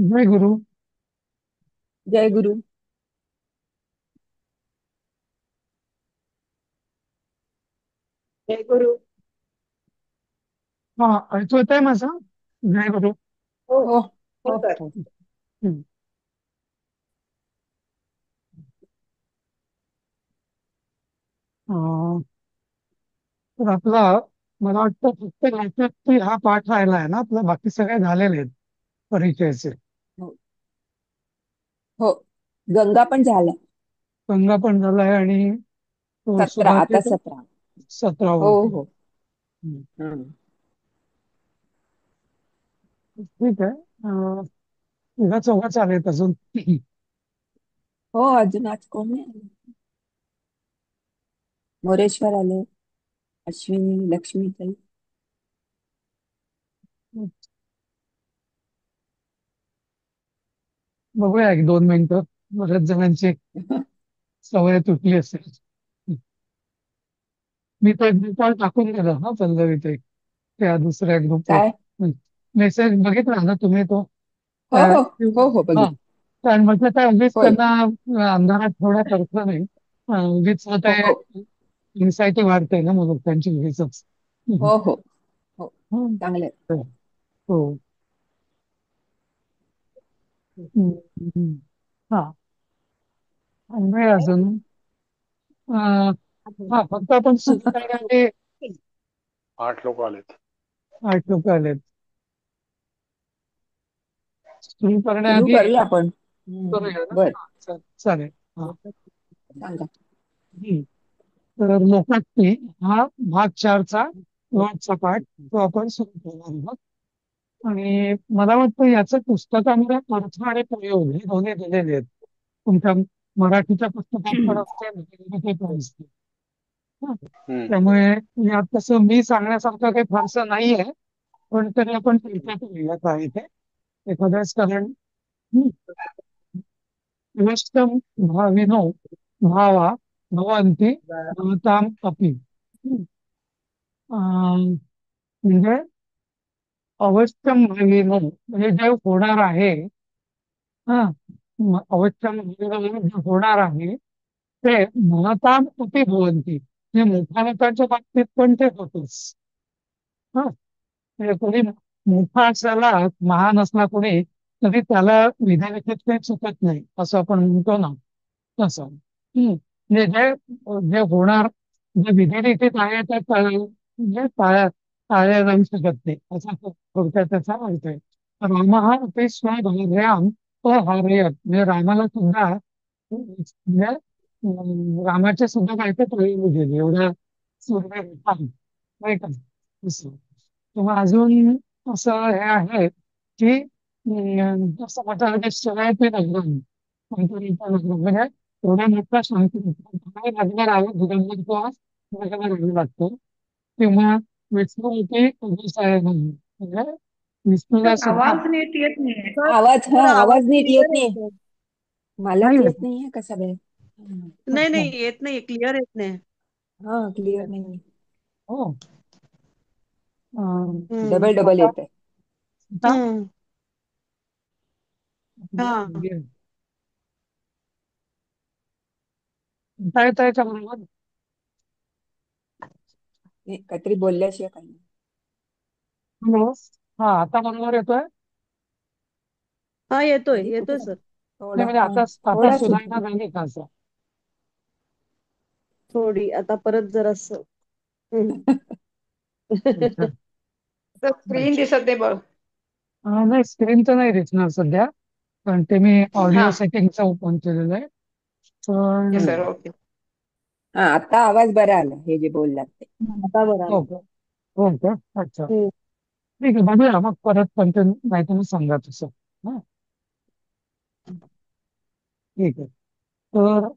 जय गुरु. जय गुरु. जय गुरु. हा, ऐकू येत आहे माझा? जय गुरु. हो. हो. हो हो. सर. हो. हम्म. अं, तर आपला मला वाटतं फक्त याच्यात हा पाठ राहिला आहे ना आपला, बाकी सगळे झालेले आहेत परिचयाचे. हो. हो. गंगा पण झाला. गंगा पण झाला आहे आणि तो 17, आता सुभाषित 17. 17वा. हो. हो. हम्म. हं. ठीक आहे. तिघा चौघा चालेल अजून. हो, अजून आज कोण नाही आले. मोरेश्वर आले. अश्विनी, लक्ष्मीताई. बघूया एक 2 मिनिटं. बऱ्याच जणांची सवय तुटली असेल. मी तो एक ग्रुपवर टाकून दिला ना पल्लवी ते, त्या दुसऱ्या ग्रुपवर. काय? मेसेज बघितला ना तुम्ही तो? हो. त्या- हो. हो. हो, हा, बघितलं. कारण म्हटलं काय उगीच होय. त्यांना अंधारात थोडा अर्थ नाही. उगीच हो. ते हो. एन्झायटी वाढते ना मग त्यांची उगीच. हो. हो. हो. चांगले. हो. हम्म, हम्म. हा, आणि अजून अं, हा, फक्त आपण सुरू करण्याआधी 8 लोक आलेत. 8 लोक आलेत. सुरू सुरू करण्याआधी करूया आपण. करूया ना? बर. हा, चालेल. हा. सांगा. हम्म. तर लोकायुक्ती हा भाग 4चा शेवटचा पाठ तो आपण सुरू करणार आहोत. आणि मला वाटतं याचं पुस्तकामध्ये अर्थ आणि प्रयोग हे दोन्ही दिलेले आहेत. तुमच्या मराठीच्या पुस्तकात पण असते, हिंदीमध्ये पण असते. हं. हम्म. त्यामुळे यात तसं मी सांगण्यासारखं काही फारसं नाहीये, पण तरी आपण चर्चा करूया काय ते एखाद्याच कारण. हं. नष्टम भाविनो भावा भवन्ति भवताम अपि. हं. अं, म्हणजे अवश्यम भाविनो म्हणजे जे होणार आहे. हा, अवश्यम भाविनो जे होणार आहे ते महताम अपि भवन्ति, म्हणजे मोठ्या लोकांच्या बाबतीत पण ते होतच. हा, म्हणजे कोणी मोठा असला, महान असला कोणी, तरी त्याला विधानात काही चुकत नाही असं आपण म्हणतो ना, तसं. म्हणजे जे जे होणार, जे विधिलिखित आहे ते म्हणजे टाळल्या जाऊ शकत नाही असा थोडक्यात त्याचा अर्थ आहे. राम हा अपि स्वभार्याम अहारयत, म्हणजे रामाला सुद्धा म्हणजे रामाच्या सुद्धा बायका टळली गेली एवढ्या सुंदर आहे, नाही का? असं. किंवा अजून असं हे आहे की जसं म्हटलं की सगळ्यात नगरम म्हणजे एवढ्या मोठ्या संख्येने नगर आहे दिगंबर किंवा नगर राहावं लागतं. किंवा विष्णूची आहे म्हणजे विष्णूला सर सुद्धा आवाज नीट येत नाहीये. आवाज, हा, थोडा आवाज आवाज नीट येत क्लिअर नाही. येतो. मलाच नाही येत येत. नाहीये कसा काय. नाही अच्छा. नाही येत नाही, क्लिअर येत नाही. हा, क्लिअर नाही. हो. अं, हम्म. डबल डबल आता येत आहे. आता हम्म. हा. आता येत आहे का बरोबर? काहीतरी बोलल्याशिवाय काही नाही. हॅलो. हा, आता बरोबर येतोय. हा येतोय कधी येतोय कुठं सर. नाही थोडा, म्हणजे हा, आता थोडाच होतो. सुधारणा झाली का असं? थोडी आता परत जरास. अच्छा. तर स्क्रीन अच्छा. दिसत आहे बघ. नाही, स्क्रीन तर नाही दिसणार सध्या, कारण ते मी हा. ऑडिओ सेटिंगचा ओपन केलेलं आहे. येस पण सर, हम्म. ओके. हा, आता आवाज बरा आला हे जे बोललात ते. आता बरं हो आलं. का? हो का? अच्छा. हम्म. ठीक आहे, बघूया मग परत कंटिन्यू, नाही तुम्ही सांगा तसं. हा, ठीक आहे. तर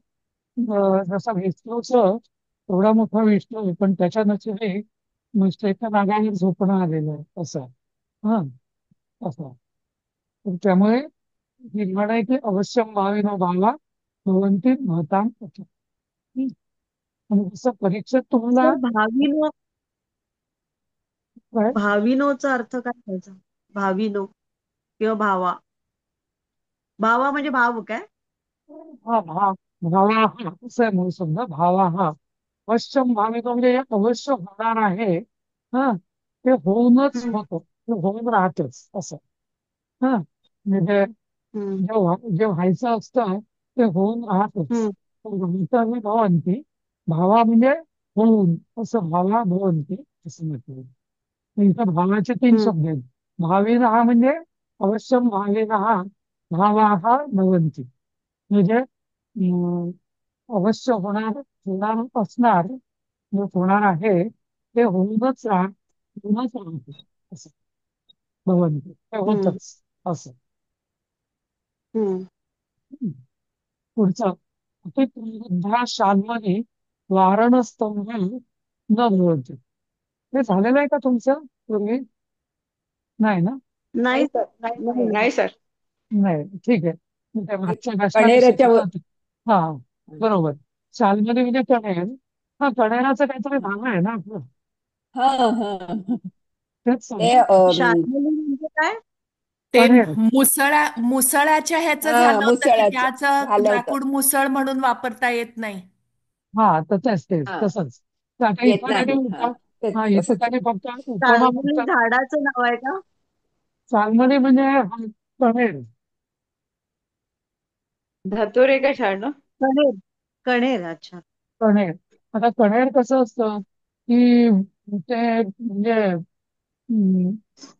जसा विष्णूचं एवढा मोठा विष्णू आहे, पण त्याच्या नशिबी नुसत्या नागाने झोपणं आलेलं आहे असं. हा, असं. तर त्यामुळे ही म्हण आहे की अवश्यम भाविनो भावा भवन्ति महतां पथि. आणि जसं परीक्षेत तुम्हाला सर भाविनो, काय भाविनोचा अर्थ काय व्हायचा? भाविनो किंवा भावा. भावा म्हणजे भाव काय? हा भावा हा असं आहे म्हणून समजा भावा हा पश्चिम भाविक म्हणजे हे अवश्य होणार आहे. हा ते होऊनच हम्म, होतं, ते होऊन राहतेच असं. हा म्हणजे हम्म, जे व्हायचं असतं ते होऊन राहतच. हम्म, भवितव्य भवंती भावा म्हणजे होऊन, असं भावा भवंती असं म्हटलं. इथं भावाचे तीन हम्म, शब्द आहेत. भाविनः म्हणजे अवश्यम भाविनः भावाः भवन्ति. म्हणजे अवश्य होणार असणार, जे होणार आहे ते होऊनच राहते असं. भवन्ति ते हम्म, होतच असं. हम्म. हम्म. पुढचं अति प्रवृद्धा शाल्मली वारणस्तंभ न भवति. हे झालेलं आहे का तुमचं पूर्वी? नाही ना? नाही नाही सर, नाही नाही. नाही सर. नाही, ठीक आहे. मी त्या ते मागच्या भाषणात कणेराच्या शिकलो होतो. हा बरोबर. शाल्मली म्हणजे कणेर. हा कणेराचं काहीतरी नाव आहे ना आपलं. हा हा. तेच ते सांग. शाल्मली म्हणजे काय? ते कणेर. मुसळाच्या ह्याचं हा झालं होतं की मुसळाचं त्याचं झालं होतं. लाकूड मुसळ म्हणून वापरता येत नाही. हा तर तेच हा तसंच. तर आता येत इथं नाही. त्यांनी हा हा इथं तसंच आहे. त्यांनी फक्त उपमा शाल्मली फक्त झाडाचं नाव आहे का? शाल्मली म्हणजे हा कणेर. धतोरे का शाळा? कणेर. कणेर, अच्छा. कणेर. आता कणेर कसं असतं की ते म्हणजे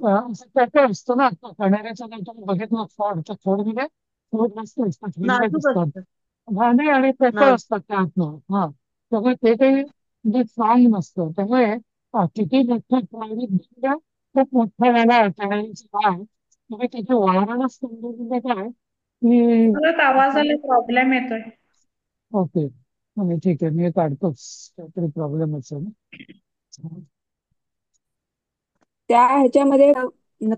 असं पॅटर्न असतो ना कण्हेरीचं जर तुम्ही बघितलं फॉड तर फॉड म्हणजे फॉड नसतं हिरवे नाजूक दिसतात. असतं. भांडे आणि पेपर नाजूक. असतात त्यातनं. हा त्यामुळे ते काही म्हणजे स्ट्रॉंग नसतं. त्यामुळे किती मोठं प्रायव्हेट दिसलं खूप मोठं झाला कण्हेरीचं झाड तुम्ही त्याचे वारण असतं म्हणजे काय की परत आवाजाला प्रॉब्लेम येतोय. ओके म्हणजे ठीक आहे मी काढतोच काहीतरी प्रॉब्लेम असेल. त्या ह्याच्यामध्ये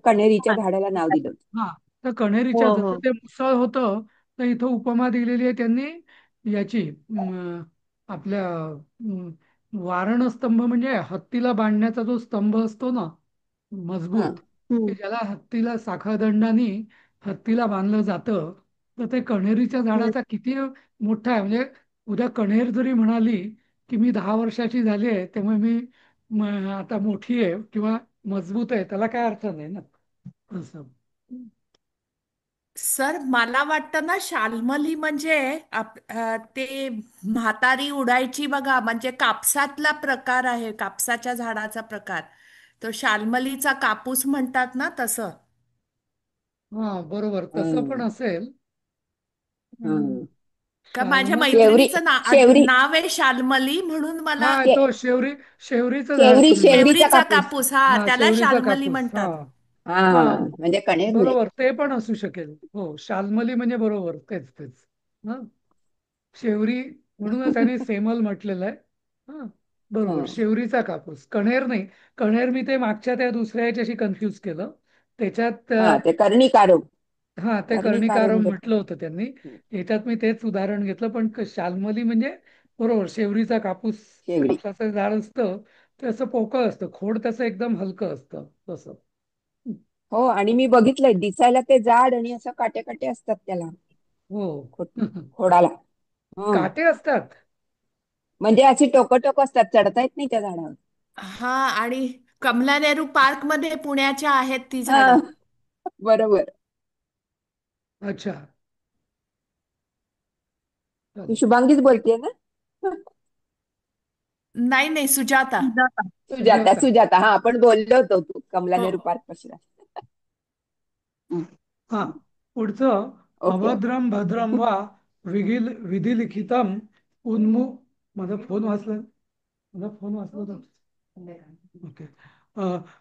कण्हेरीच्या झाडाला नाव दिलं होतं. हा तर हो कण्हेरीच्या हो. जसं ते मुसळ होतं तर इथं उपमा दिलेली आहे त्यांनी याची आपल्या वारणस्तंभ म्हणजे हत्तीला बांधण्याचा जो स्तंभ असतो ना हा मजबूत हम्म, की ज्याला हत्तीला साखळदंडाने हत्तीला बांधलं जातं तर ते कण्हेरीच्या हम्म. झाडाचा किती मोठा आहे म्हणजे उद्या कण्हेर जरी म्हणाली की मी 10 वर्षाची झाली आहे त्यामुळे मी आता मोठी आहे किंवा मजबूत आहे त्याला काय अर्थ नाही ना असं. सर मला वाटतं ना शाल्मली म्हणजे ते म्हातारी उडायची बघा म्हणजे कापसातला प्रकार आहे कापसाच्या झाडाचा प्रकार. तो शाल्मलीचा कापूस म्हणतात ना तसं. हा बरोबर तसं पण हम्म. असेल. हम्म. का माझ्या शाल्मली शेवरी मैत्रिणीचं शेवरी नाव आहे शाल्मली म्हणून मला हा शे- तो शेवरीचं झाड शेवरी तुम्ही म्हणता. शेवरीचा शेवरीचा कापूस. कापूस हा हा त्याला शेवरीचा शाल्मली कापूस हा म्हणतात. हा हा म्हणजे कणेर नाही. बरोबर ते पण असू शकेल हो शाल्मली म्हणजे बरोबर तेच हा शेवरी म्हणूनच त्यांनी सेमल म्हटलेलं आहे. हा बरोबर हा शेवरीचा कापूस कण्हेर नाही. कण्हेर मी ते मागच्या त्या दुसऱ्या याच्याशी कन्फ्यूज केलं त्याच्यात हा ते कर्णिकारक हा ते कर्णिकारक कर्णिकारम वृक्ष. म्हटलं होतं त्यांनी. याच्यात मी तेच उदाहरण घेतलं पण शाल्मली म्हणजे बरोबर शेवरीचा कापूस शेवरी. कापसाचं झाड असतं ते असं पोकळ असतं खोड त्याचं एकदम हलकं असतं तसं. हो आणि मी बघितलंय दिसायला ते जाड आणि असं काटे काटे असतात त्याला हो खोडाला. हं. काटे असतात. म्हणजे अशी टोकं टोकं असतात चढता येत नाही त्या झाडावर. हा आणि कमला नेहरू पार्क मध्ये पुण्याच्या आहेत ती हा झाडं. बरोबर. अच्छा तू चालेल. शुभांगीच बोलतेय ना? नाही नाही सुजाता. सुजाता. सुजाता सुजाता सुजाता हा आपण बोललो होतो तू कमला हो नेहरू पार्क पाशी. हा पुढचं ओके. अभद्रम भद्रम वा विधिलिखितम उन्मु माझा फोन वाचला होता. ओके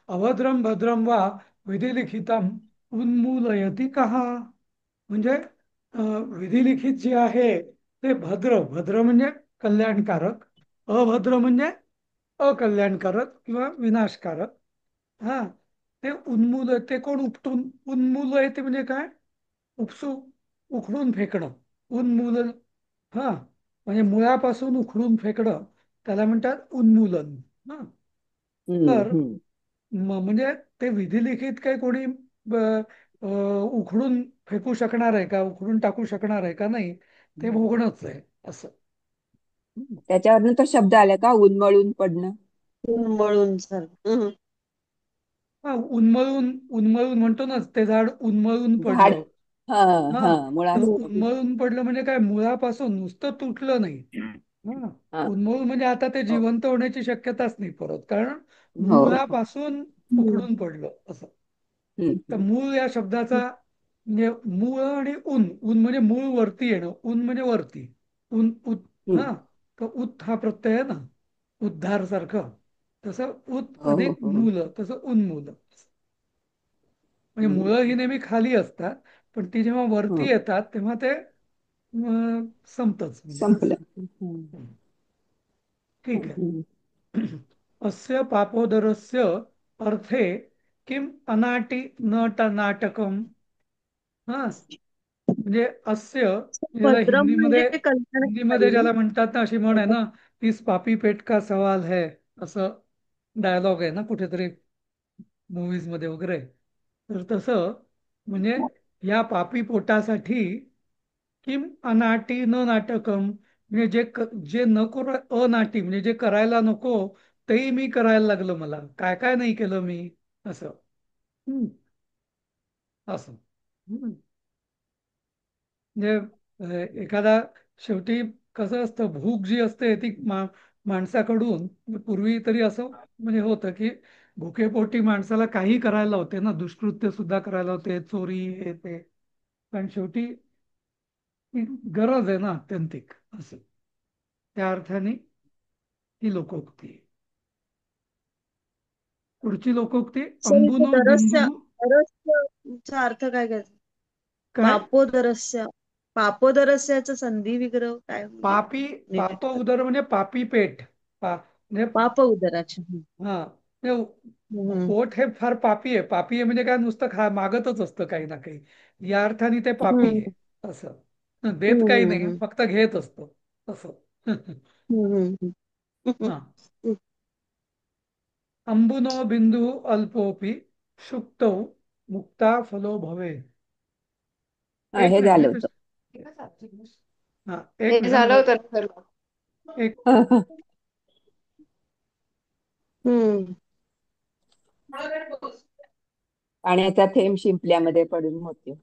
अभद्रम भद्रम वा विधिलिखितम उन्मूलयती कहा म्हणजे विधिलिखित जे आहे ते भद्र भद्र म्हणजे कल्याणकारक अभद्र म्हणजे अकल्याणकारक किंवा विनाशकारक. हा ते उन्मूल ते कोण उपटून उन्मूल आहे ते म्हणजे काय उपसू उखडून फेकणं उन्मूलन. हा म्हणजे मुळापासून उखडून फेकणं त्याला म्हणतात उन्मूलन. हा तर हम्म. म्हणजे ते विधिलिखित काही कोणी उखडून फेकू शकणार आहे का, उखडून टाकू शकणार आहे का नाही, ते भोगणंच आहे असं. हम्म. त्याच्यावरनं तो शब्द आला का, उन्मळून पडणं. उन्मळून झालं. हा, उन्मळून उन्मळून म्हणतो ना, ते झाड उन्मळून झाड. पडलं. हा. हा, हा, तर मुळासकट. उन्मळून पडलं म्हणजे काय, मुळापासून नुसतं तुटलं नाही. हा, हा. उन्मळून म्हणजे आता ते हो. जिवंत होण्याची शक्यताच नाही परत, कारण हो. मुळापासून उखडून पडलं असं. हम्म, तर हम्म. मूळ या शब्दाचा म्हणजे मूळ आणि ऊन, ऊन म्हणजे मूळ वरती येणं, ऊन म्हणजे वरती. ऊन हम्म. हा, तर उत हा प्रत्यय आहे ना, उद्धार सारखं, तसं उत हो, हो, अधिक हो. मूल, तसं उन्मूल. म्हणजे हम्म, मुळं ही नेहमी खाली असतात, पण ती जेव्हा वरती हम्म. येतात तेव्हा ते संपतच म्हणजे असं. संपलं. हम्म, हं. ठीक आहे. हम्म. अस्य पापोदरस्य अर्थे किम अनाटी नाटकम. हा, म्हणजे अस्य, ज्याला भद्रम हिंदीमध्ये म्हणजे हिंदीमध्ये कल्याणकारी. ज्याला म्हणतात ना, अशी म्हण आहे ना, इस पापी पेट का सवाल है, असं डायलॉग आहे ना कुठेतरी मूवीज मध्ये वगैरे. तर तसं म्हणजे या पापी पोटासाठी किम अनाटी न नाटकम, म्हणजे जे नको अनाटी म्हणजे जे करायला नको, तेही मी करायला लागलं, मला काय काय नाही केलं मी असं. हम्म, असं. हम्म. म्हणजे एखादा, शेवटी कसं असतं, भूक जी असते ती माणसाकडून म्हणजे पूर्वी तरी असं म्हणजे होतं की भुकेपोटी माणसाला काही करायला होते ना, दुष्कृत्य सुद्धा करायला होते, चोरी हे ते, पण शेवटी ती गरज आहे ना आत्यंतिक असं. त्या अर्थाने ही लोकोक्ती आहे. पुढची लोकोक्ती, सर इथे अंबुनो बिंदू. दरस्यचा अर्थ काय काय? काय? पापोदरस्य. पापोदरस्याचा संधी विग्रह काय म्हणजे पापी, नीट? पाप उदर म्हणजे पापी पेट. म्हणजे पाप उदराचे. हा, म्हणजे हम्म. पोट हे फार पापी आहे. पापी आहे म्हणजे काय, नुसतं मागतच असतं काही ना काही, या अर्थाने ते पापी हम्म. आहे असं. देत काही नाही, हम्म. फक्त घेत असतो असं. हम्म. हम्म. हा, अंबुनो बिंदू अल्पोपी शुक्तौ मुक्ता फलो भवे. हा, एक हे मिनिट झालं मी होतं. हा, एक हे मिनिट झालं होतं ना सर्व. एक हम्म. पाण्याचा थेंब शिंपल्यामध्ये पडून होते.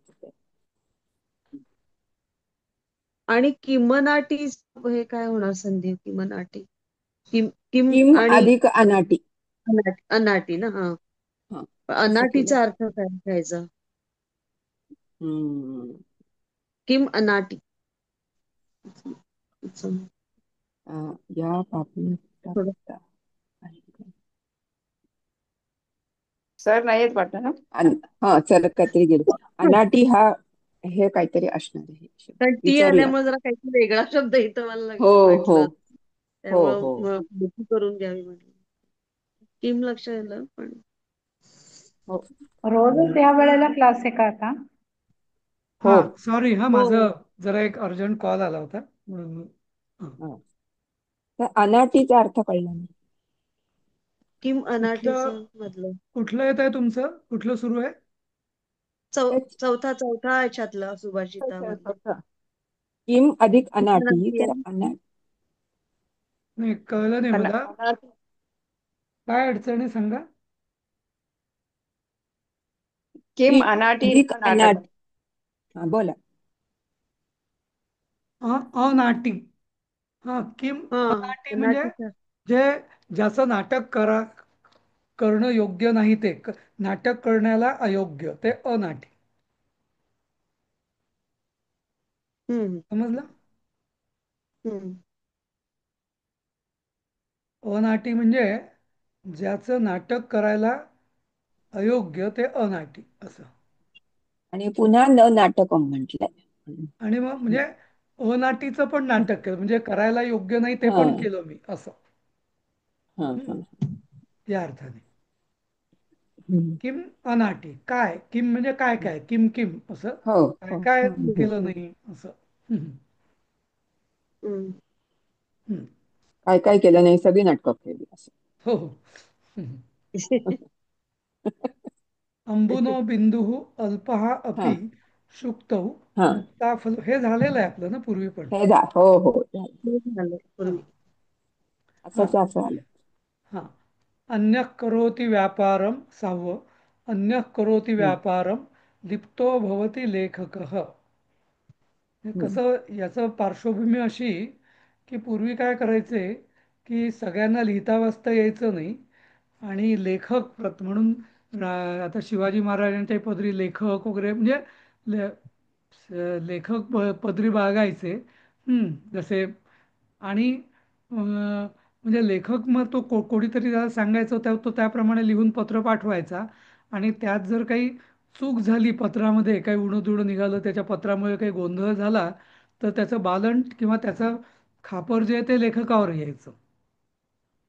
आणि किमनाटी, हे काय होणार संधी किमनाटी? किम किम किम आणि अधिक अनाटी. अनाटी ना. हा, हा, असं केलं. अनाटीचा अर्थ काय घ्यायचा? हम्म. किम अनाटी. या पापी. थोडं. सर नाही येत वाटतं ना. हा, चल काहीतरी गेलो. अनाटी हा, हे काहीतरी असणार आहे शब्द. कारण टी विचारूया. आल्यामुळे जरा काहीतरी वेगळा शब्द इथं मला हो, हो, वाटलं. हो, त्यामुळं हो, माहिती करून घ्यावी म्हटलं. किम लक्ष आलं पण. हो, रोजच या वेळेला क्लास आहे का आता? हा, हो. सॉरी हा, हो. माझं जरा एक अर्जंट कॉल आला होता म्हणून. हा. हा. तर अनाटीचा अर्थ कळला नाही. किम अनाटीच कुठलं मधलं कुठलं येत आहे तुमचं, कुठलं सुरू आहे? तेच. चौथा याच्यातलं सुभाषितामधलं. किम अधिक किम अनाटी, अनाटी तर आहे. नाही, कळलं नाही मला, काय अडचण आहे सांगा. किम किम अनाटी अधिक नाटक. अनाटी. हा, बोला. अनाटी. हा, किम हा, अनाटी म्हणजे अनाटीचा. जे ज्याचं नाटक करणं योग्य नाही, ते नाटक करण्याला अयोग्य, ते अनाटी. हम्म. समजलं? हम्म. अनाटी म्हणजे ज्याचं नाटक करायला अयोग्य, ते अनाटी असं. आणि पुन्हा न नाटकम म्हटलंय. आणि मग म्हणजे अनाटीचं पण नाटक केलं, म्हणजे करायला योग्य नाही ते हा, पण केलं मी असं. हा, हम्म, हा. या अर्थाने हम्म. किम अनाटी. काय किम म्हणजे काय, काय किम किम असं, हो, काय हो. काय हम्म. केलं नाही असं. हम्म, हम्म. हम्म. काय काय केलं नाही, सगळी नाटकं केली असं. हो, हो. हम्म. अंबुनो बिंदू अल्पहा हा अपि शुक्तौ हा मुक्ताफल, हे झालेलं आहे आपलं ना पूर्वी पण. हो हो झालं. ते झालं हा पूर्वी. हा असंच असं आलं. हा. अन्यः करोति व्यापारं, 6वं, अन्यः करोति हम्म, व्यापारं लिप्तो भवति लेखकः. हे हम्म, कसं, याचं पार्श्वभूमी अशी की पूर्वी काय करायचे की सगळ्यांना लिहिता वाचता यायचं नाही, आणि लेखक म्हणून आता शिवाजी महाराजांच्या पदरी लेखक वगैरे म्हणजे ले- लेखक पदरी बाळगायचे. जसे, आणि म्हणजे लेखक मग तो कोणीतरी त्याला सांगायचं, तो त्याप्रमाणे लिहून पत्र पाठवायचा. आणि त्यात जर काही चूक झाली पत्रामध्ये, काही उणं निघालं, त्याच्या पत्रामुळे काही गोंधळ झाला, तर त्याचं बालन किंवा त्याचं खापर जे आहे ते लेखकावर यायचं,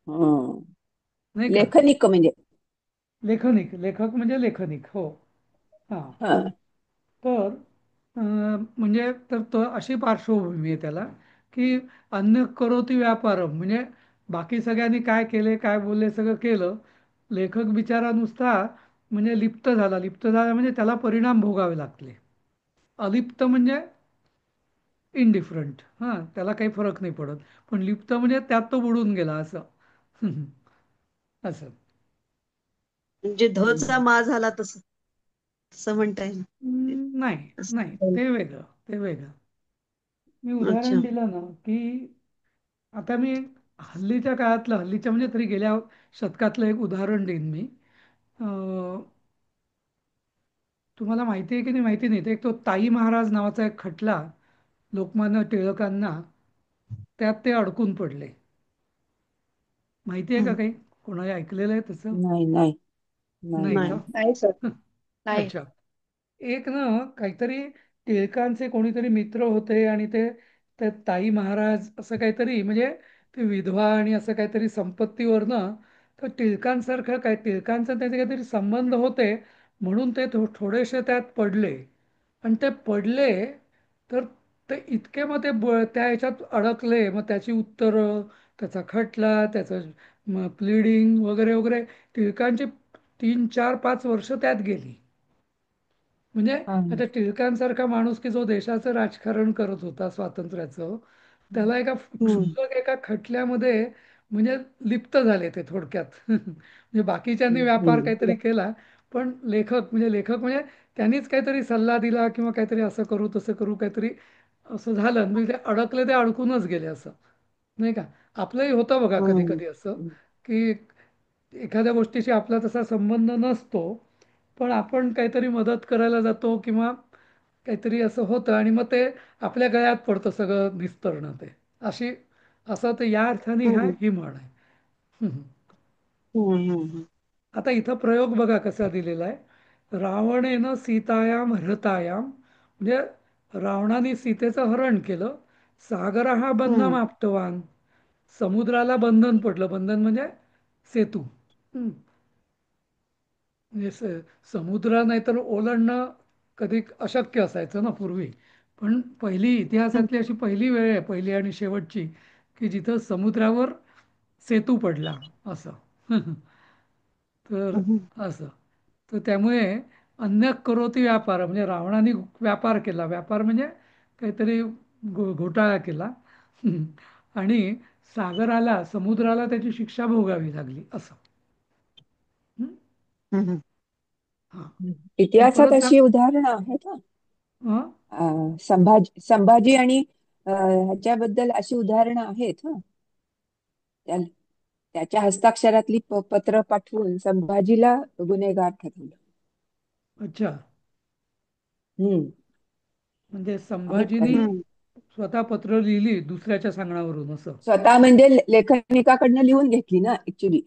हम्म. नाही का. लेखनिक म्हणजे लेखक म्हणजे लेखनिक, हो. हा. हा तर म्हणजे तर तो अशी पार्श्वभूमी आहे त्याला, की अन्य करोती व्यापारम म्हणजे बाकी सगळ्यांनी काय केले, काय बोलले, सगळं केलं. लेखक बिचारा नुसता म्हणजे लिप्त झाला म्हणजे त्याला परिणाम भोगावे लागले. अलिप्त म्हणजे इनडिफरंट, त्याला काही फरक नाही पडत. पण लिप्त म्हणजे त्यात तो बुडून गेला असं. असं. म्हणजे धचा हम्म, मा झाला तसं, असं म्हणता येईल. नाही, नाही, असं. ते वेगळं, ते वेगळं. मी अच्छा. उदाहरण दिलं ना, की आता मी हल्लीच्या म्हणजे तरी गेल्या शतकातलं एक उदाहरण देईन मी. अं, तुम्हाला माहिती आहे की नाही माहिती नाही, ते एक तो ताई महाराज नावाचा एक खटला लोकमान्य टिळकांना, त्यात ते अडकून पडले. माहिती आहे का हं. काही? कोणाला ऐकलेलं आहे तसं? नाही नाही नाही नाही नाही. का? नाही सर. नाही. अच्छा. एक ना काहीतरी टिळकांचे कोणीतरी मित्र होते, आणि ते ताई महाराज असं काहीतरी, म्हणजे ते विधवा आणि असं काहीतरी संपत्तीवरनं, तर टिळकांचा त्याचे काहीतरी संबंध होते, म्हणून ते थोडेसे त्यात पडले. आणि ते पडले, तर ते इतके मग त्या ह्याच्यात अडकले, मग त्याची उत्तरं, त्याचा खटला, त्याचं प्लिडिंग वगैरे वगैरे, टिळकांची 3, 4, 5 वर्ष त्यात गेली. म्हणजे हा. आता टिळकांसारखा माणूस की जो देशाचं राजकारण करत होता स्वातंत्र्याचं, त्याला हं. एका खटल्यामध्ये म्हणजे लिप्त झाले ते थोडक्यात. म्हणजे बाकीच्यांनी व्यापार हम्म, काहीतरी केला, पण लेखक म्हणजे त्यांनीच काहीतरी सल्ला दिला किंवा काहीतरी असं करू तसं करू काहीतरी असं झालं, म्हणजे ते अडकले, ते अडकूनच गेले असं, नाही का. आपलंही होतं बघा कधी हं. कधी असं, की एखाद्या गोष्टीशी आपला तसा संबंध नसतो, पण आपण काहीतरी मदत करायला जातो किंवा काहीतरी असं होतं, आणि मग ते आपल्या गळ्यात पडतं सगळं निस्तरणं ते, अशी असं ते या अर्थाने हं. ही म्हण आहे. हम्म. हं. हं. आता इथं प्रयोग बघा कसा दिलेला आहे. रावणेनं सीतायाम हृतायाम, म्हणजे रावणाने सीतेचं हरण केलं. सागर हा बंधम हं. आपटवान, समुद्राला बंधन पडलं. बंधन म्हणजे सेतू. हम्म. म्हणजे समुद्र नाही तर ओलांडणं कधी अशक्य असायचं ना पूर्वी. पण पहिली हं. इतिहासातली अशी पहिली वेळ आहे, पहिली आणि शेवटची, की जिथं समुद्रावर सेतू पडला असं. तर हं. असं, तर त्यामुळे अन्य करोती व्यापार म्हणजे रावणाने व्यापार केला. व्यापार म्हणजे काहीतरी घोटाळा केला. आणि समुद्राला त्याची शिक्षा भोगावी लागली असं. हं? हं. हा. मी इतिहासात परत अशी उदाहरणं आहेत हा. हं? संभाजी आणि ह्याच्याबद्दल अशी उदाहरणं आहेत हा. त्या- त्याच्या हस्ताक्षरातली पत्र पाठवून संभाजीला गुन्हेगार ठरवलं. अच्छा. हम्म. म्हणजे आहे संभाजीनी खरी. हं. स्वतः पत्र लिहिली दुसऱ्याच्या सांगण्यावरून असं. स्वतः म्हणजे लेखनिकाकडनं लिहून घेतली ना ऍक्च्युली.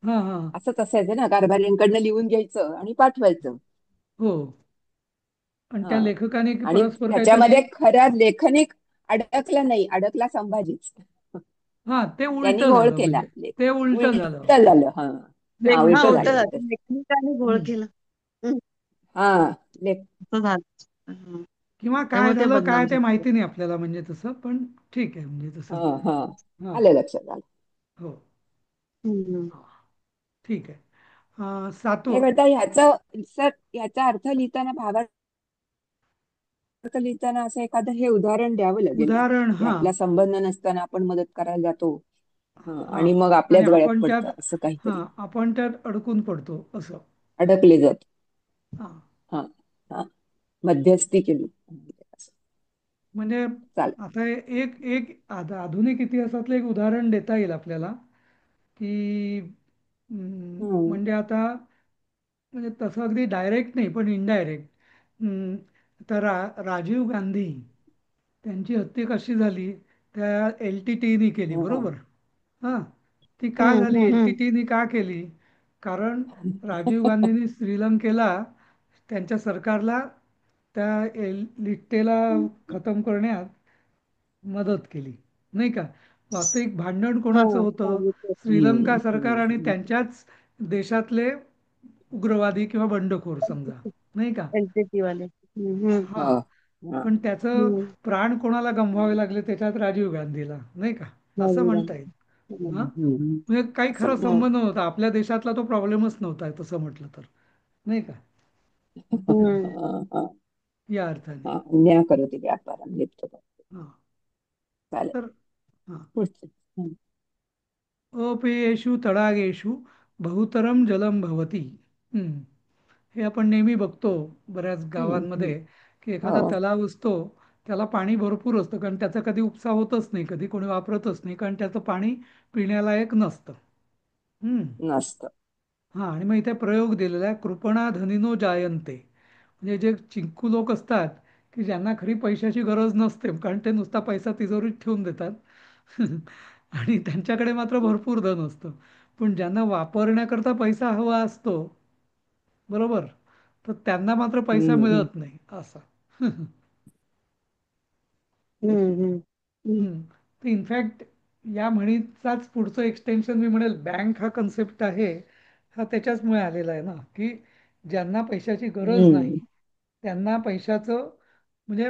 हा हा. असंच असायचं ना, कारभाऱ्यांकडनं लिहून घ्यायचं आणि पाठवायचं. हो. आणि त्या हा. लेखकाने आणि परस्पर काहीतरी, त्याच्यामध्ये खरा लेखनिक अडकला नाही, अडकला संभाजीच. हा, ते उलट त्यांनी घोळ झालं, केला. म्हणजे ते उलट झालं. उलट झालं. हा हा, हा उलट उलट झालं झालं. उलट. लेखनिकाने घोळ हं. केला. हं. हा लेख असं झालं. हं. किंवा काय त्यामुळे ते झालं काय बदनाम ते झाले. माहिती नाही आपल्याला, म्हणजे तसं, पण ठीक आहे म्हणजे तसं. हा हा, हा. आलं लक्षात आलं. हो. हं. हा. ठीक आहे. हे सातवं करता ह्याचं सर ह्याचा अर्थ लिहिताना भावार्थ लिहिताना असं एखादं हे उदाहरण द्यावं लागेल ना, उदाहरण, की आपला संबंध नसताना आपण मदत करायला जातो हा आणि मग आणि आपल्याच गळ्यात पडतं असं काहीतरी आपण त्यात अडकून पडतो असं. अडकले जातो. हा हा हा मध्यस्थी केली असं. म्हणजे चालेल. आता एक एक आधुनिक इतिहासातलं एक उदाहरण देता येईल आपल्याला, की हम्म. म्हणजे आता म्हणजे तसं अगदी डायरेक्ट नाही पण इनडायरेक्ट. तर राजीव गांधी त्यांची हत्या कशी झाली, त्या LTTE केली हा. बरोबर. हां, ती का हम्म झाली, हम्म हम्म LTTE का केली? कारण राजीव गांधींनी श्रीलंकेला त्यांच्या सरकारला त्या लिट्टेला खतम करण्यात मदत केली, नाही का. वास्तविक भांडण हा कोणाचं होतं? सांगितलं. श्रीलंका सरकार आणि त्यांच्याच देशातले उग्रवादी किंवा बंडखोर समजा, नाही का. एलटीटी वाले. हम्म. हा, हा हा पण त्याचं हम्म. प्राण कोणाला गमवावे लागले त्याच्यात? राजीव गांधीला, नाही का, असं राजीव म्हणता गांधी. येईल. हा, हम्म. म्हणजे काही असं खरा म्हणतात. संबंध नव्हता, आपल्या देशातला तो प्रॉब्लेमच नव्हता तसं म्हटलं तर, नाही का, हम्म. हा, हा, या अर्थाने. हा. अन्याय करोति व्यापारं लिप्तो. हा, चालेल. तर हा, पुढचं. हम्म. अपेयेषु तडागेषु बहुतरम जलम भवती. हम्म. हे आपण नेहमी बघतो बऱ्याच हम्म. गावांमध्ये, की एखादा हो. तलाव असतो, त्याला पाणी भरपूर असतं कारण त्याचा कधी उपसा होतच नाही, कधी कोणी वापरतच नाही, कारण त्याचं पाणी पिण्यालायक नसतं. हम्म. नसतं. हा, आणि मग इथे प्रयोग दिलेला आहे, कृपणा धनिनो जायन्ते. म्हणजे जे चिंकू लोक असतात, की ज्यांना खरी पैशाची गरज नसते कारण ते नुसता पैसा तिजोरीत ठेवून देतात आणि त्यांच्याकडे मात्र भरपूर धन असतं, पण ज्यांना वापरण्याकरता पैसा हवा असतो बरोबर, तर त्यांना मात्र पैसा हम्म. मिळत नाही असा. हम्म. हम्म. हम्म. हम्म. तर इनफॅक्ट या म्हणीचाच पुढचं एक्सटेन्शन मी म्हणेल, बँक हा कन्सेप्ट आहे हा त्याच्याचमुळे आलेला आहे ना, की ज्यांना पैशाची गरज नाही हम्म. त्यांना पैशाचं म्हणजे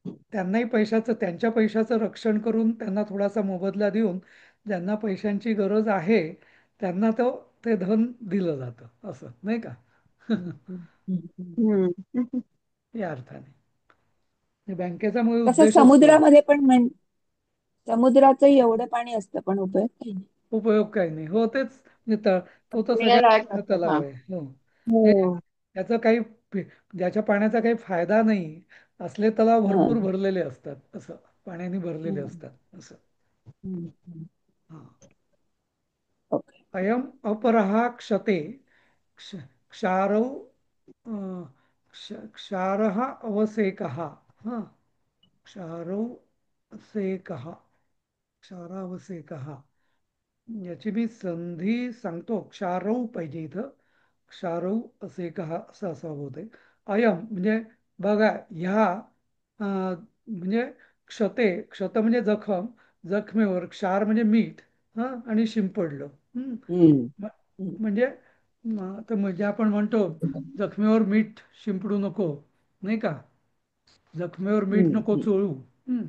त्यांनाही पैशाचं, त्यांच्या पैशाचं रक्षण करून त्यांना थोडासा मोबदला देऊन ज्यांना पैशांची गरज आहे त्यांना ते धन दिलं जातं असं, नाही का. हम्म. हम्म. या अर्थाने हे बँकेचा मूळ तसं उद्देशच तो आहे. समुद्रामध्ये पण समुद्राचं एवढं पाणी असतं पण उपयोग काही नाही. उपयोग काही नाही, हो तेच, म्हणजे तो तर सगळ्यात पिण्यालायक मोठा नसतं. तलाव हा. आहे. हो, हो. त्याचा काही ज्याच्या पाण्याचा काही फायदा नाही असले तलाव हा. भरपूर भरलेले असतात असं, पाण्याने भरलेले हम्म. असतात असं. हम्म. हा, ओके. अयम अपरः क्षते क्षारौ क्षारः अवसेकः. हा, क्षारौ सेकः, क्षारावसेकः, याची मी संधी सांगतो. क्षारौ पाहिजे इथं, क्षारौ असेकः असं असावं होते. अयम म्हणजे बघा, ह्या म्हणजे क्षते, क्षत म्हणजे जखम, जखमेवर क्षार म्हणजे मीठ, हा, आणि शिंपडलं. हम्म. हम्म. म- हम्म. म्हणजे तर म्हणजे आपण म्हणतो जखमेवर मीठ शिंपडू नको, नाही का, जखमेवर मीठ नको हम्म. चोळू. हम्म.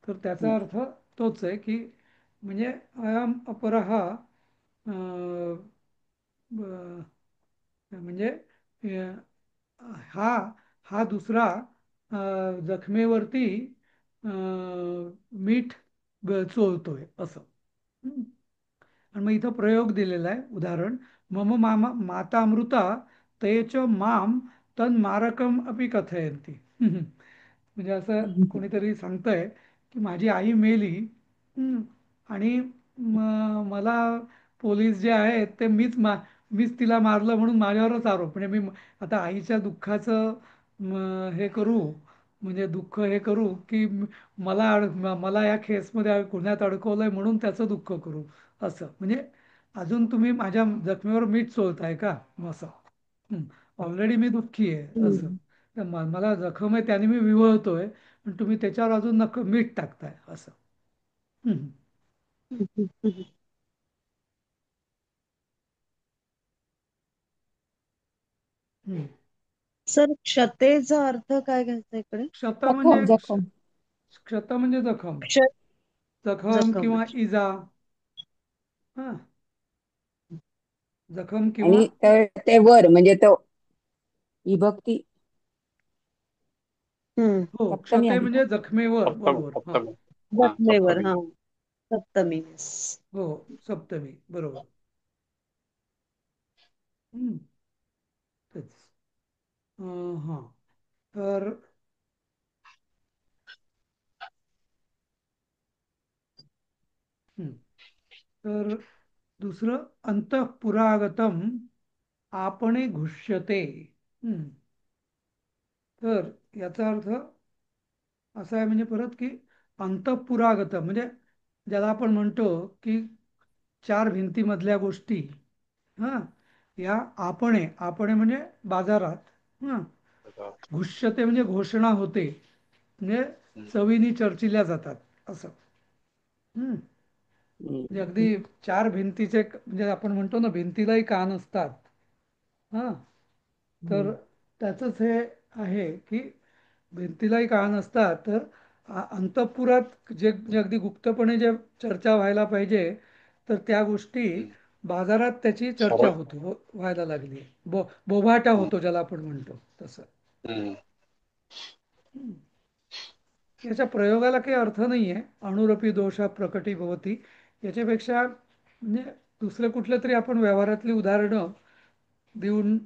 तर त्याचा हम्म. अर्थ तोच आहे, की म्हणजे अयम अपरः म्हणजे हा हा दुसरा जखमेवरती मीठ चोळतोय असं. हम्म. आणि मग इथं प्रयोग दिलेला आहे, उदाहरण, मम मामा माता अमृता तेच माम तन मारकम अपि कथयंती. म्हणजे असं हम्म. कोणीतरी सांगतंय की माझी आई मेली, हं, आणि मला पोलीस जे आहेत ते मीच तिला मारलं म्हणून माझ्यावरच आरोप, म्हणजे मी आता आईच्या दुःखाचं हे करू, म्हणजे दुःख हे करू की मला या केसमध्ये गुन्ह्यात अडकवलंय म्हणून त्याचं दुःख करू असं. म्हणजे अजून तुम्ही माझ्या जखमेवर मीठ चोळताय का असं. ऑलरेडी मी दुःखी आहे असं, हम्म. तर मला जखम आहे त्याने मी विवळतोय, पण तुम्ही त्याच्यावर अजून मीठ टाकताय असं. हम्म. हम्म. हम्म. सर, क्षतेचा अर्थ काय घ्यायचा इकडे? क्षत म्हणजे जखम जखम. क्षत म्हणजे जखम, क्ष जखम जखम. किंवा इजा. हा, जखम किंवा आणि ते वर म्हणजे तो विभक्ती हम्म. हो, सप्तमी क्षते आली का? म्हणजे जखमेवर, सप्तमी बरोबर. हा. सप्तमी. हा जखमेवर सप्तमी. हा सप्तमी. Yes. हो, सप्तमी बरोबर. हम्म, तेच. हा, तर हम्म, तर दुसरं अंतःपुरागतम आपणे घुष्यते. हम्म, तर याचा अर्थ असा आहे म्हणजे परत की अंतःपुरागत म्हणजे ज्याला आपण म्हणतो की चार भिंतीमधल्या गोष्टी, हा, या आपणे आपणे म्हणजे बाजारात, हा, घुष्यते म्हणजे घोषणा होते, म्हणजे हम्म. चवीने चर्चिल्या जातात असं. हम्म. म्हणजे हम्म. अगदी चार भिंतीचे म्हणजे आपण म्हणतो ना भिंतीलाही कान असतात, हा, तर हम्म. त्याचंच हे आहे की भिंतीलाही कान असतात, तर अंतःपुरात जे अगदी गुप्तपणे जे चर्चा व्हायला पाहिजे, तर त्या गोष्टी हम्म. बाजारात त्याची चर्चा सर्व. व्हायला लागली. बोभाटा हम्म. होतो ज्याला आपण म्हणतो तसं. हम्म. हम्म. याच्या प्रयोगाला काही अर्थ नाहीये. अणुरपी दोषा प्रकटी भवती याच्यापेक्षा म्हणजे दुसरे कुठले तरी आपण व्यवहारातली उदाहरणं देऊन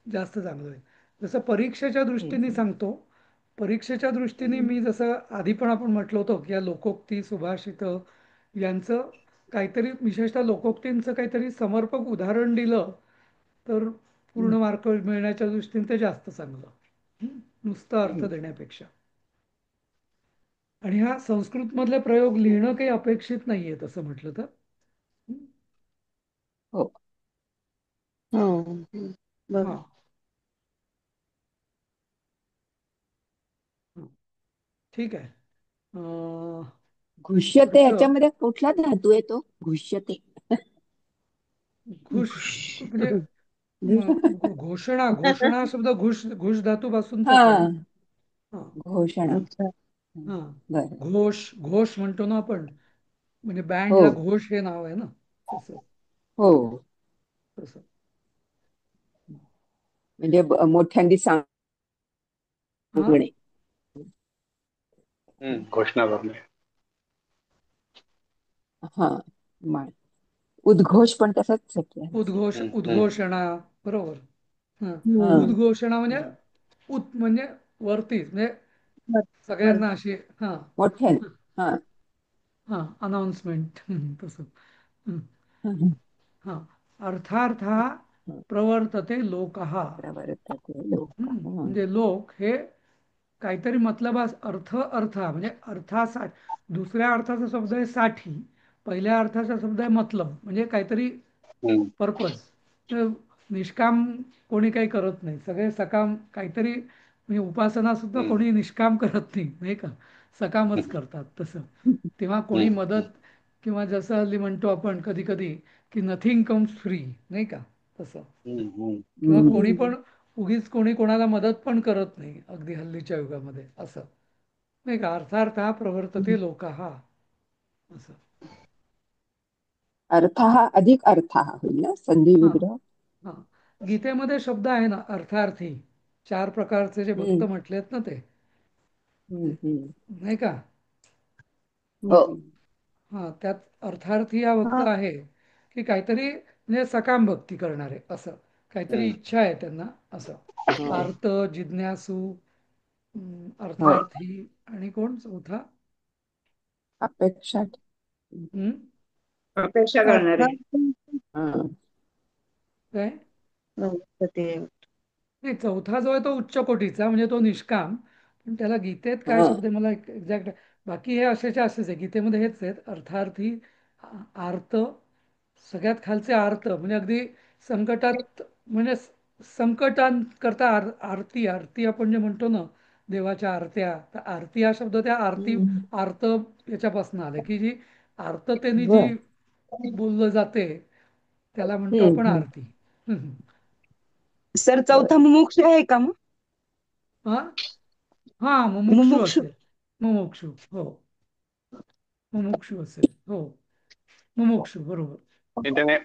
जास्त चांगलं आहे. जसं परीक्षेच्या दृष्टीने हम्म. सांगतो. परीक्षेच्या दृष्टीने मी जसं आधी पण आपण म्हटलं होतं की या लोकोक्ती सुभाषित यांचं काहीतरी विशेषतः लोकोक्तींचं काहीतरी समर्पक उदाहरण दिलं तर पूर्ण हम्म. मार्क मिळण्याच्या दृष्टीने ते जास्त चांगलं. नुसतं अर्थ हम्म. देण्यापेक्षा. आणि हा संस्कृत मधले प्रयोग लिहिणं काही अपेक्षित नाहीये तसं म्हटलं तर. हो. हो. हम्म. हा, बरोबर. हा. ठीक आहे. अं, घुष्यते पुढचं याच्यामध्ये कुठला धातू आहे तो घुष्यते? घुष म्हणजे घोषणा घोषणा शब्द घुष हा, धातूपासूनचाच आहे ना. हा, घोषणा. अच्छा. हा. बर. घोष घोष म्हणतो ना आपण, म्हणजे हो. बँडला घोष हे नाव आहे ना, तसं हो, तसं. म्हणजे मोठ्यांदी हा, सांगणे. घोषणा करणे. हा, मा- उद्घोष पण तसंच आहे. हम्म. हम्म. उद्घोषणा बरोबर. हा, हा. हम्म. उद्घोषणा म्हणजे म्हणजे वरतीच म्हणजे बर. सगळ्यांना अशी, हा, मोठ्याने. हा. हा, अनाउन्समेंट तसं. हं. हम्म. हा, अर्थार्थ प्रवर्तते लोकहा. प्रवर्तते लोक. हा. म्हणजे लोक हे काहीतरी मतलबास म्हणजे अर्थासाठी दुसऱ्या अर्थाचा शब्द आहे साठी, पहिल्या अर्थाचा शब्द आहे मतलब म्हणजे काहीतरी हम्म. पर्पज. निष्काम कोणी काही करत नाही, सगळे सकाम काहीतरी म्हणजे उपासना सुद्धा हम्म. कोणी निष्काम करत नाही, नाही का, सकामच हम्म. करतात तसं. तेव्हा कोणी हम्म. मदत किंवा जसं हल्ली म्हणतो आपण कधी कधी की नथिंग कम्स फ्री, नाही का, तसं. हम्म. हम्म. किंवा कोणी हम्म. पण उगीच कोणी कोणाला मदत पण करत नाही अगदी हल्लीच्या युगामध्ये असं, नाही का. अर्थार्थ प्रवर्तते लोकहा असं. अर्थ हा अधिक अर्थ हा होईल ना संधी हा, विग्रह. हा. गीतेमध्ये शब्द आहे ना अर्थार्थी, चार प्रकारचे जे भक्त हम्म. म्हटलेत ना ते, हम्म. हम्म. नाही का. हो. हा, त्यात अर्थार्थी हा भक्त हा. आहे की काहीतरी म्हणजे सकाम भक्ती करणारे असं, काहीतरी हम्म. इच्छा आहे त्यांना असं. हो. आर्त, जिज्ञासू, हो. अर्थार्थी आणि कोण चौथा? अपेक्षा. हम्म, अपेक्षा करणारे. अर्थात हा. काय ते नाही, चौथा जो आहे तो उच्च कोटीचा म्हणजे तो निष्काम. पण त्याला गीतेत काय हा. शब्द आहे मला एक्झॅक्ट, बाकी हे असेच्या असेच आहे गीतेमध्ये, हेच आहेत अर्थार्थी, आर्त, सगळ्यात खालचे आर्त म्हणजे अगदी संकटात म्हणजे संकटांकरता आरती आरती आपण जे म्हणतो ना देवाच्या आरत्या, तर आरती हा शब्द त्या आरती हम्म. आर्त याच्यापासून आलं की जी आर्ततेने जी बर. बोललं जाते त्याला म्हणतो हम्म. आपण हम्म. आरती. हम्म. सर बर. चौथा मुमुक्ष आहे का मग? हा, हा, मुमुक्षू मुमुक्षु. असेल. मुमुक्षू, हो, मुमुक्षू असेल, हो, मुमुक्षू बरोबर. आणि त्याने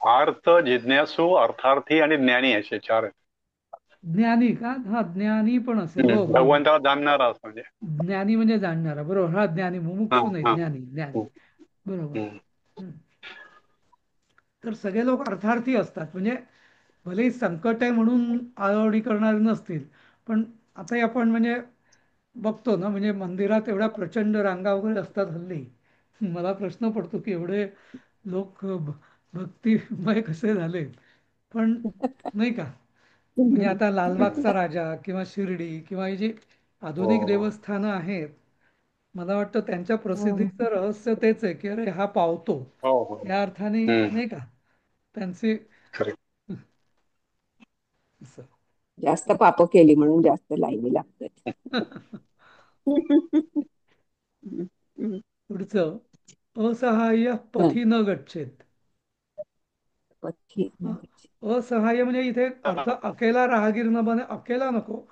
अर्थ, जिज्ञासू, अर्थार्थी आणि ज्ञानी असे चार आहेत. ज्ञानी का? हा, ज्ञानी पण असेल. हो, बरोबर. भगवंताला जाणणारा असं म्हणजे. ज्ञानी म्हणजे जाणणारा, बरोबर. हा, ज्ञानी, हा मुमुक्षू नाही, हा ज्ञानी ज्ञानी, हम्म, बरोबर. हम्म. हम्म. तर सगळे लोक अर्थार्थी असतात, म्हणजे भलेही संकट आहे म्हणून आळवणी करणारे नसतील, पण आता आपण म्हणजे बघतो ना, म्हणजे मंदिरात एवढ्या प्रचंड रांगा वगैरे असतात हल्ली. मला प्रश्न पडतो की एवढे लोक भक्तिमय कसे झाले, पण नाही का. म्हणजे आता लालबागचा राजा किंवा शिर्डी किंवा ही जी आधुनिक हो देवस्थानं आहेत, मला वाटतं त्यांच्या हम्म. प्रसिद्धीचं रहस्य तेच आहे की अरे हा पावतो, हो हो. या अर्थाने हम्म. नाही का त्यांचे खरे. असं. जास्त पाप केली म्हणून जास्त लाईनी लागतात. पुढचं, असहाय्य हं. पथी न गच्छेत. पथ्य हा, नगच्छेत. असहाय्य म्हणजे इथे अर्थ अकेला राहगीर न बने, अकेला नको.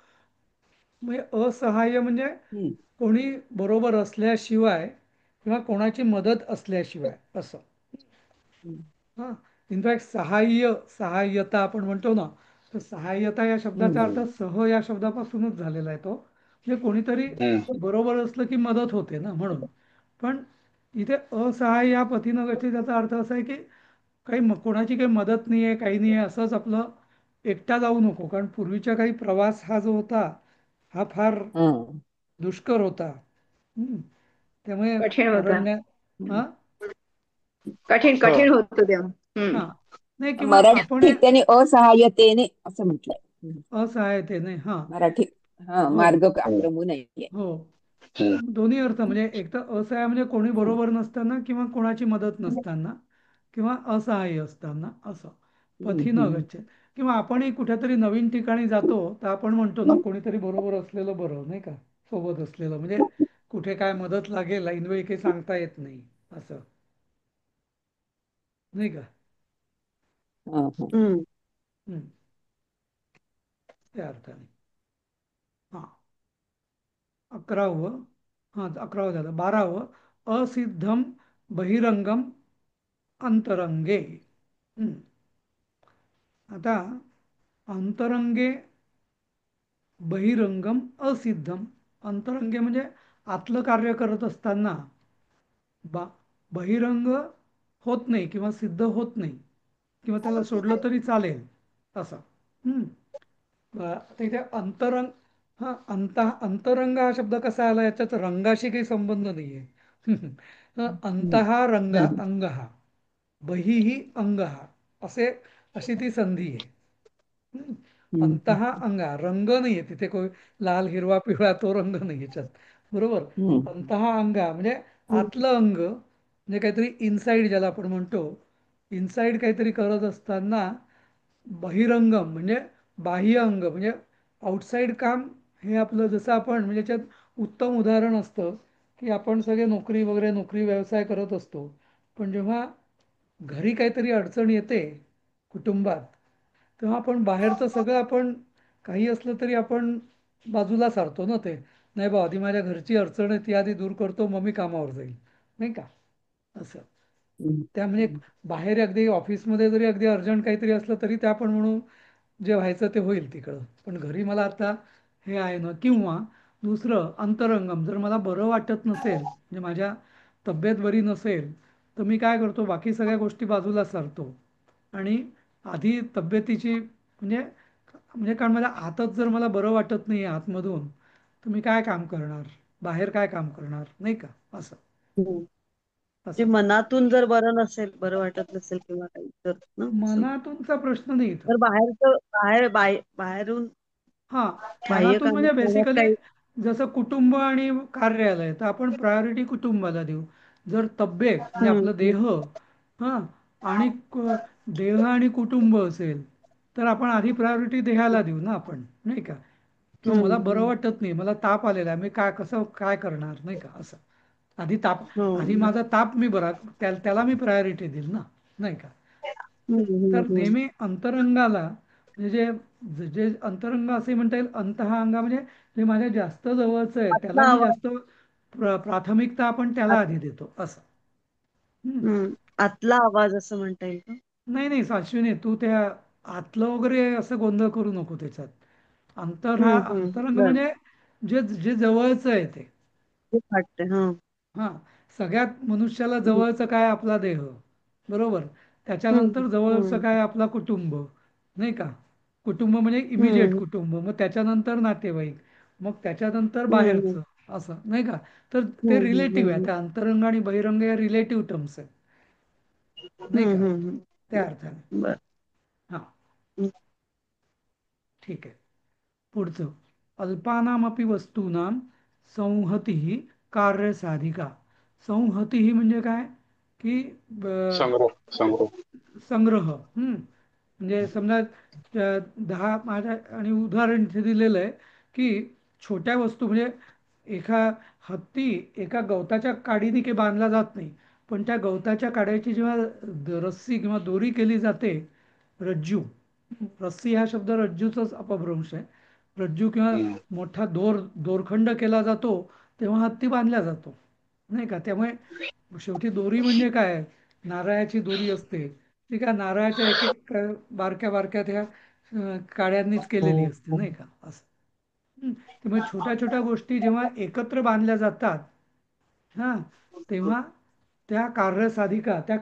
म्हणजे असहाय्य म्हणजे हम्म. कोणी बरोबर असल्याशिवाय किंवा कोणाची मदत असल्याशिवाय असं. हम्म. हा, इनफॅक्ट सहाय्य, सहाय्यता आपण म्हणतो ना, तर सहाय्यता या शब्दाचा अर्थ हम्म. सह या शब्दापासूनच झालेला आहे तो. म्हणजे कोणीतरी हम्म. बरोबर असलं की मदत होते ना, म्हणून. पण इथे असहाय्य या पतीनं गती, त्याचा अर्थ असा आहे की काही कोणाची काही मदत नाही आहे, काही नाही आहे, असंच आपलं एकटा जाऊ नको. कारण पूर्वीच्या काही प्रवास हा जो होता, हा फार हं. दुष्कर होता. त्यामुळे कठीण होता. अरण्य, हम्म. हा कठीण हो. कठीण होतं तेव्हा. हा, हम्म. नाही, किंवा आपण मराठीत त्यांनी असहाय्यतेने असं म्हटलंय. असहाय्यतेने, हा. मराठी हा, हो, मार्ग हो. आक्रमू नाहीये. हो, हम्म. दोन्ही अर्थ, म्हणजे एक तर असहाय्य म्हणजे कोणी हं. बरोबर नसताना किंवा कोणाची मदत नसताना किंवा असहाय्य असताना असं. हं. पथी न हं. गच्छेत. किंवा आपणही कुठेतरी नवीन ठिकाणी जातो तर आपण म्हणतो ना, कोणीतरी बरोबर असलेलं बरं, नाही का, सोबत असलेलं. म्हणजे कुठे काय मदत लागेल ऐनवेळी काही सांगता येत नाही, असं नाही का. हं. हं. हम्म. हम्म, त्या अर्थाने. हा, 11वं, हा 11वं झालं. 12वं, असिद्धम बहिरंगम अंतरंगे. हम्म. आता अंतरंगे, बहिरंगम, असिद्धम. अंतरंगे म्हणजे आतलं कार्य करत असताना बा बहिरंग होत नाही किंवा सिद्ध होत नाही, किंवा त्याला सोडलं तरी चालेल असं. हम्म. आता इथे अंतरंग, हा, अंतरंग हा शब्द कसा आला, याच्यात रंगाशी काही संबंध नाहीये. हं. अंतहा रंग, हं. अंग हा, बहिही अंग हा, असे, अशी ती संधी आहे. हम्म. हं. अंतहा अंगा, रंग नाहीये तिथे, कोण लाल हिरवा पिवळा तो रंग नाही याच्यात, बरोबर. हं. अंतहा अंगा म्हणजे आतलं अंग, म्हणजे काहीतरी इनसाइड ज्याला आपण म्हणतो, इनसाइड काहीतरी करत असताना. बहिरंगम म्हणजे बाह्य अंग, म्हणजे आउटसाईड काम. हे आपलं जसं आपण, म्हणजे याच्यात उत्तम उदाहरण असतं की आपण सगळे नोकरी वगैरे, नोकरी व्यवसाय करत असतो, पण जेव्हा घरी काहीतरी अडचण येते कुटुंबात, तेव्हा आपण बाहेरचं सगळं, आपण काही असलं तरी आपण बाजूला सारतो ना ते. नाही बा, आधी माझ्या घरची अडचण आहे ती आधी दूर करतो, मग मी कामावर जाईल, नाही का, असं. हं. त्या म्हणजे बाहेर अगदी ऑफिसमध्ये जरी अगदी अर्जंट काहीतरी असलं तरी ते आपण म्हणू जे व्हायचं ते होईल तिकडं, पण घरी मला आता हे आहे ना. किंवा दुसरं, अंतरंगम, जर मला बरं वाटत नसेल, म्हणजे माझ्या तब्येत बरी नसेल, तर मी काय करतो, बाकी सगळ्या गोष्टी बाजूला सारतो आणि आधी तब्येतीची, म्हणजे म्हणजे कारण माझ्या आतच जर मला बरं वाटत नाही आतमधून, तर मी काय काम करणार, बाहेर काय काम करणार, नाही का, असं. हम्म. म्हणजे असं मनातून जर बरं नसेल, बरं वाटत नसेल किंवा काही तर ना असं. मनातूनचा प्रश्न नाही इथं. तर बाहेरचं बाहेरून हा, बाह्य मनातून काम म्हणजे करण्यात बेसिकली काही. जसं कुटुंब आणि कार्यालय, तर आपण प्रायोरिटी कुटुंबाला देऊ. जर तब्येत म्हणजे हम्म. आपलं देह, हा, आणि देह आणि कुटुंब असेल, तर आपण आधी प्रायोरिटी देहाला देऊ ना आपण, नाही का. किंवा मला हम्म. बरं वाटत नाही, मला ताप आलेला आहे, मी काय कसं काय करणार, नाही का, असं. आधी ताप, आधी हो. माझा ताप मी बरा, त्याला मी प्रायोरिटी देईल ना, नाही का. तर हम्म. नेहमी अंतरंगाला, म्हणजे जे अंतरंग असे म्हणता येईल, अंतहा अंगा म्हणजे जे माझ्या जास्त जवळचं आहे त्याला आतला मी आवाज. जास्त प्राथमिकता आपण त्याला आत- आधी देतो, असं. हम्म. हम्म. आतला आवाज असं म्हणता येईल का? नाही नाही अश्विनी, तू त्या आतलं वगैरे असं गोंधळ करू नको त्याच्यात. अंतरंग बर म्हणजे जे जे जवळचं आहे ते. ते वाटतंय हा. हा, सगळ्यात मनुष्याला जवळचं काय? आपला देह. बरोबर. त्याच्यानंतर जवळचं हम्म काय? आपला कुटुंब. नाही का? कुटुंब म्हणजे इमिजिएट हम्म कुटुंब, मग त्याच्यानंतर नातेवाईक, मग त्याच्यानंतर हम्म बाहेरचं, असं नाही का? तर ते हम्म रिलेटिव्ह आहे. हम्म त्या अंतरंग आणि बहिरंग या रिलेटिव्ह टर्म्स आहेत. नाही का? त्या अर्थाने. बर. हा, ठीक आहे. पुढचं. अल्पानामपि वस्तूनां संहती कार्यसाधिका. संहती म्हणजे काय? की संग्रह संग्रह. संग्रह. म्हणजे समजा 10 माझ्या, आणि उदाहरण इथे दिलेलं आहे की छोट्या वस्तू म्हणजे एका हत्ती एका गवताच्या काडीने काही बांधला जात नाही, पण त्या गवताच्या काड्याची जेव्हा रस्सी किंवा दोरी केली जाते, रज्जू, रस्सी हा शब्द रज्जूचाच अपभ्रंश आहे. रज्जू किंवा हम्म. मोठा दोरखंड केला जातो, तेव्हा हत्ती बांधला जातो. नाही का? त्यामुळे शेवटी दोरी म्हणजे काय? नारळाची दोरी असते ती काय नारळाच्या एक एक बारक्या बारक्या त्या काड्यांनीच केलेली असते. नाही का? असं. त्यामुळे छोट्या छोट्या गोष्टी जेव्हा एकत्र बांधल्या जातात, हा, तेव्हा त्या कार्यसाधिका, त्या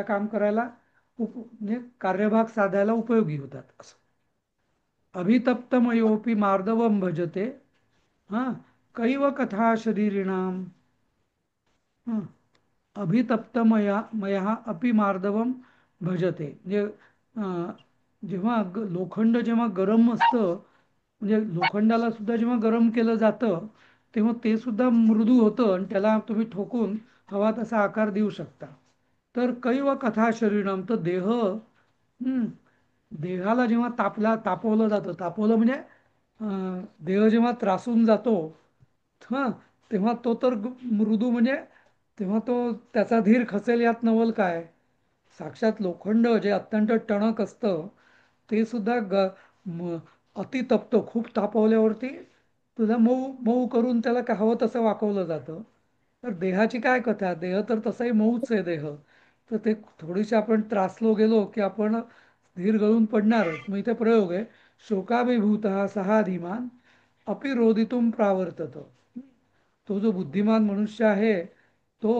काम करायला म्हणजे कार्यभाग साधायला उपयोगी होतात, असं. अभितप्तमयोपि मार्दवम भजते, हा, कैव कथा शरीरिणाम. हा, अभितप्तमया मया अपि मार्दवम भजते. म्हणजे जेव्हा लोखंड जेव्हा गरम असतं, म्हणजे लोखंडाला सुद्धा जेव्हा गरम केलं जातं, तेव्हा ते सुद्धा मृदू होतं आणि त्याला तुम्ही ठोकून हवा तसा आकार देऊ शकता. तर कैव कथा शरीरम, तर देह, देहाला जेव्हा तापवलं जातं, तापवलं म्हणजे देह जेव्हा त्रासून जातो, हा, तेव्हा तो तर मृदू म्हणजे तेव्हा तो त्याचा धीर खचेल यात नवल काय? साक्षात लोखंड जे अत्यंत टणक असतं, ते सुद्धा अतितप्त, खूप तापवल्यावरती तुला मऊ मऊ करून त्याला का हवं तसं वाकवलं जातं. तर देहाची काय कथा? देह तर तसाही मऊच आहे देह. तर ते थोडीशी आपण त्रासलो गेलो की आपण धीर गळून पडणारच. मग इथे प्रयोग आहे, शोकाभिभूत सहा धीमान अपि रोदितुम प्रावर्तत. तो जो बुद्धिमान मनुष्य आहे, तो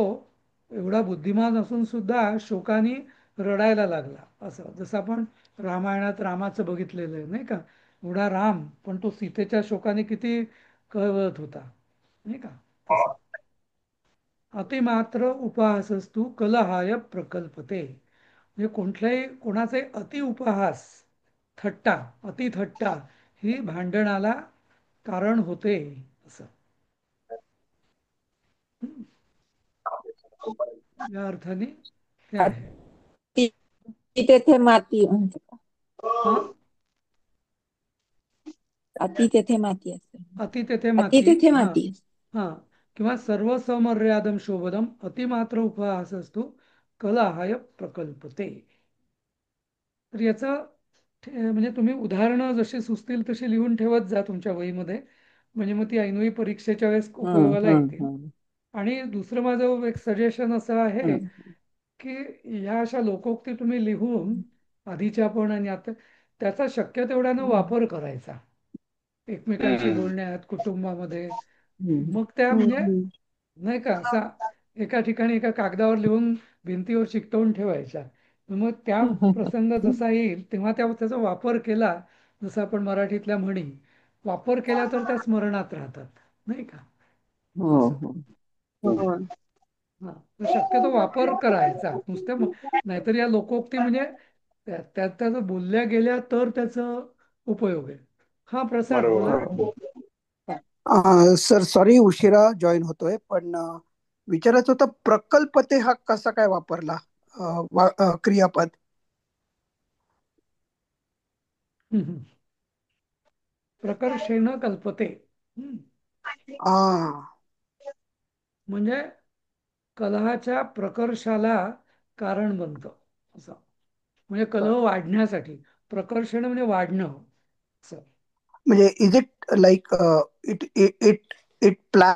एवढा बुद्धिमान असून सुद्धा शोकाने रडायला लागला. असं जसं आपण रामायणात रामाचं बघितलेलं आहे, नाही का? एवढा राम, पण तो सीतेच्या शोकाने किती कळवळत होता, नाही का? तसं. अतिमात्र उपहासस्तु कलहाय प्रकल्पते. म्हणजे कोणाचे अति उपहास, थट्टा, अति थट्टा ही भांडणाला कारण होते, असं. हं, या अर्थाने ते आहे. अति तेथे माती म्हणजे का? हा, अति तेथे माती असते. अति तेथे अति माती. तेथे हा, माती. हा, किंवा सर्व समर्यादम शोभदम अतिमात्र उपहास असतो कलहाय प्रकल्पते. तर याचं म्हणजे तुम्ही उदाहरणं जशी सुचतील तशी लिहून ठेवत जा तुमच्या वहीमध्ये, म्हणजे मग ती ऐनवेळी परीक्षेच्या वेळेस उपयोगाला येतील. हम्म. आणि दुसरं माझं एक सजेशन असं आहे हम्म. की ह्या अशा लोकोक्ती तुम्ही लिहून, आधीच्या पण आणि आता, त्याचा शक्य तेवढ्यानं वापर करायचा एकमेकांशी हम्म. बोलण्यात, कुटुंबामध्ये. हम्म. मग त्या म्हणजे हम्म नाही का, असा एका ठिकाणी एका कागदावर लिहून भिंतीवर चिकटवून ठेवायच्या. मग त्या प्रसंग जसा येईल तेव्हा त्याचा वापर केला, जसं आपण मराठीतल्या म्हणी, वापर केला तर त्या स्मरणात राहतात, नाही का? हो असं. हो. हो. हा, तर शक्यतो वापर करायचा नुसत्या नाहीतर या लोकोक्ती म्हणजे त्या जर बोलल्या गेल्या तर त्याचा उपयोग आहे. हा, प्रसाद बोला. बरोबर. सर सॉरी उशिरा जॉईन होतोय, पण विचारायचं होतं, प्रकल्पते हा कसा काय वापरला क्रियापद? हम्म, हम्म. प्रकर्षेण कल्पते. हम्म. हा. म्हणजे कलहाच्या प्रकर्षाला कारण बनतं, असं. म्हणजे कलह वाढण्यासाठी प्रकर्षण म्हणजे वाढणं, असं. म्हणजे is it like it it it plan